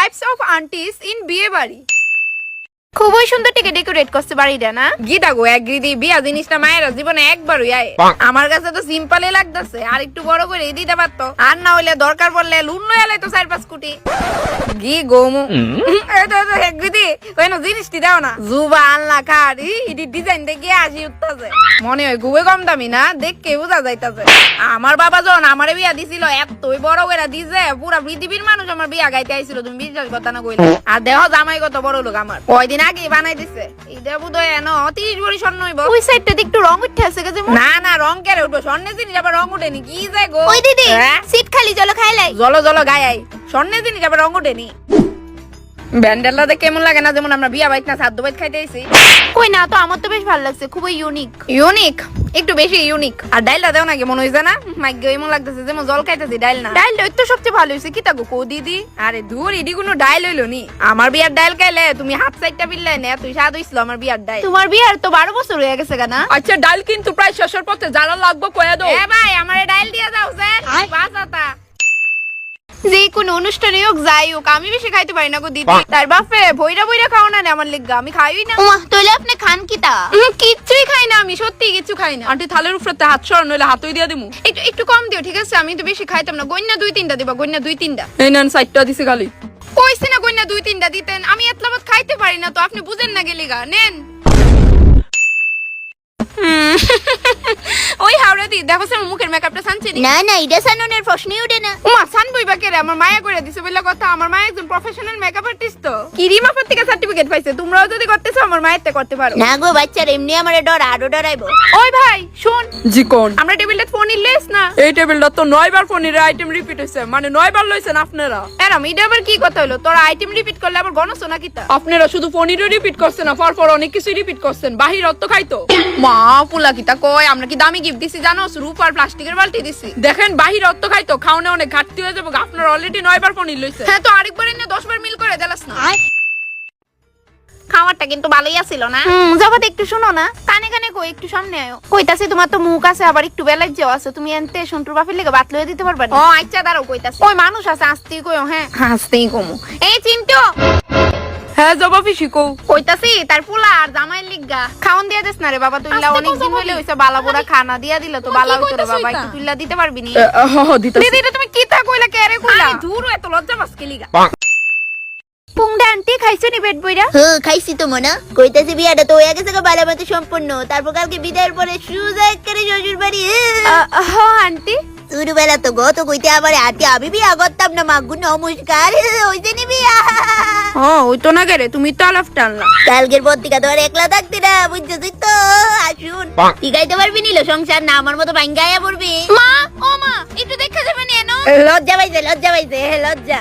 Types of আন্টিস in বিয়ে বাড়ি। খুবই সুন্দর টিকে ডেকোরেট করতে বাড়িটা না গীতা গো একগৃদি বিয়া জিনিসটা মায়েরা জীবনে একবারই আয়। আমার কাছে তো সিম্পলই লাগতেছে, আর একটু বড় করে দিতে পারতো, আর না হইলে দরকার পড়লে লুন্ন এলাই তো 4-5 কোটি গি গোমু একগৃদি ওই না জিনিসটি দাও না জুবা আল্লাহ খার ইডি ডিজাইন দেখে আসি উঠতেছে, মনে হয় খুবই কম দামি না, দেখে বোঝা যাইতাছে। আমার বাবা যখন আমারে বিয়া দিছিল এতই বড় করে দিছে পুরা পৃথিবীর মানুষ আমার বিয়া গাইতে আইছিল, তুমি বিশ্বাস করতে না কইলে। আর দেহ জামাই কত বড় লোক আমার কয়দিন আগে বানাই দিছে, এটা বুধহয় এনো 30 ভরি স্বর্ণ হইব। ওই সাইডটাতে একটু রং উঠে আছে গো, না না রং কেন উঠবো, স্বর্ণের জিনিস আবার রং উঠেনি কি যায় গো। ওই দিদি সিট খালি জলো খাইলাই জলো জলো গায় স্বর্ণের জিনিস আবার রং উঠেনি। ব্যান্ডেলটা কেমন লাগে না, যেমন আমরা বিয়া বাইক না সাদ্য বাইক খাইতে আইছি। কই না তো আমার তো বেশ ভালো লাগছে, খুবই ইউনিক ইউনিক একটু বেশি ইউনিক। আর ডাইলটা দেও না কেমন হইছে না, মাইগ্য এমন লাগতেছে যেমন জল খাইতেছি ডাইল না। ডাইলটা তো সবচেয়ে ভালো হইছে কি তাগো কো দিদি। আরে দূর ইডি কোনো ডাইল হইলো নি, আমার বিয়ার ডাইল খাইলে তুমি হাত সাইডটা বিল্লাই না, তুই স্বাদ হইছিল আমার বিয়ার ডাইল। তোমার বিয়ার তো 12 বছর হয়ে গেছে না। আচ্ছা ডাইল কিন্তু প্রায় শেষের পথে, যারা লাগবে কয়া দাও। এ ভাই আমারে ডাইল দিয়া দাও স্যার বাসাতা। যে কোন অনুষ্ঠানে হোক যাই হোক আমি বেশি খাইতে পারি না গো দিদি, তার বাপে বইরা বইরা খাও না আমার লিগা, আমি খাইই না। ওমা তাইলে আপনি খান কিটা? কিচ্ছুই খাই না আমি, সত্যি কিচ্ছু খাই না। আন্টি থালের উপরে হাত সর নইলে হাতই দিয়া দিমু। একটু একটু কম দিও ঠিক আছে, আমি তো বেশি খাইতাম না। গইনা 2-3টা দিবা, গইনা 2-3টা। এই নেন 4টা দিছি খালি। কইছি না গইনা 2-3টা দিতেন, আমি এতলাবাদ খাইতে পারি না তো, আপনি বুঝেন না গেলিগা। নেন ওই হাওড়া দি দেখো স্যার মুখের মেকআপটা সানছে না না এটা সাননের প্রশ্নই ওঠে না। ওমা সান বইবা কে রে, আমার মায়া করে দিছে বলে কথা। আমার মা একজন প্রফেশনাল মেকআপ আর্টিস্ট, তো কিরিমা থেকে সার্টিফিকেট পাইছে। তোমরাও যদি করতেছো আমার মায়েরতে করতে পারো। না গো বাচ্চার এমনি আমারে ডর আরো ডরাইবো। ওই ভাই শুন, জি কোন? আমরা টেবিলটা ফোন ইলেস না, এই টেবিলটা তো 9 বার ফোনের আইটেম রিপিট হইছে, মানে 9 বার লইছেন আপনারা। এরম এটা আবার কি কথা হলো? তোর আইটেম রিপিট করলে আবার গণছো না কিতা? আপনারা শুধু ফোনেরও রিপিট করছেন না, পর অনেক কিছু রিপিট করছেন। বাহির অত খাইতো মা পুলা কিতা কয়, আমরা কি দামি গিফট দিছি জানো? রূপ আর প্লাস্টিকের বালতি দিছি। দেখেন বাহির অত খাইতো, খাওনে অনেক ঘাটতি হয়ে যাবে। আপনারা অলরেডি 9 বার ফোন লইছেন। হ্যাঁ তো আরেকবার এনে 10 বার মিল করে দেলাস না। খাওয়ারটা কিন্তু ভালোই আছিল না। জগৎ একটু শুনো না, কানে কানে কই একটু সামনে আয়ো। কইতাছি তোমার তো মুখ আছে আবার একটু বেলায় যাও আছে, তুমি এনতে সন্টুর বাপের লেগে বাত লইয়া দিতে পারবা না? ও আচ্ছা দাঁড়াও কইতাছি। ওই মানুষ আছে আস্তেই কইও। হ্যাঁ আস্তেই কমু। এই চিন্টু হ্যাঁ জবাবি শিখো। কইতাছি তার পোলা আর জামাইয়ের লিগা খাওন দিয়া দেস না রে বাবা, তুইলা অনেক দিন হইলে হইছে বালা বুড়া খানা দিয়া দিল তো বালা হইতো রে বাবা, একটু তুইলা দিতে পারবি নি? দিতে দিদি রে তুমি কিতা কইলা কে রে কইলা? দূর এত লজ্জা বাসকে লিগা। পুংডা আন্টি খাইছো নি পেট বইরা? খাইছি তো মনা। কইতাছি বিয়াটা তো হয়ে গেছে ভালো মতো সম্পূর্ণ, তারপর কালকে বিদায়ের পরে সোজা একেবারে শ্বশুর বাড়ি। হ্যাঁ আন্টি ছোটবেলা তো গত কইতে আবার আটি আমি বিয়া করতাম না, মাগু নমস্কার হইছে নি বিয়া। ওই তো না রে, তুমি তো আলাপ টানলা। কালকের পর থেকে তো আর একলা থাকতে না, বুঝছিস তো। আসুন টিকাইতে পারবি নিল সংসার না আমার মতো ভাঙ্গায়া পড়বি। মা ও মা একটু দেখা যাবে না? লজ্জা পাইছে লজ্জা পাইছে লজ্জা।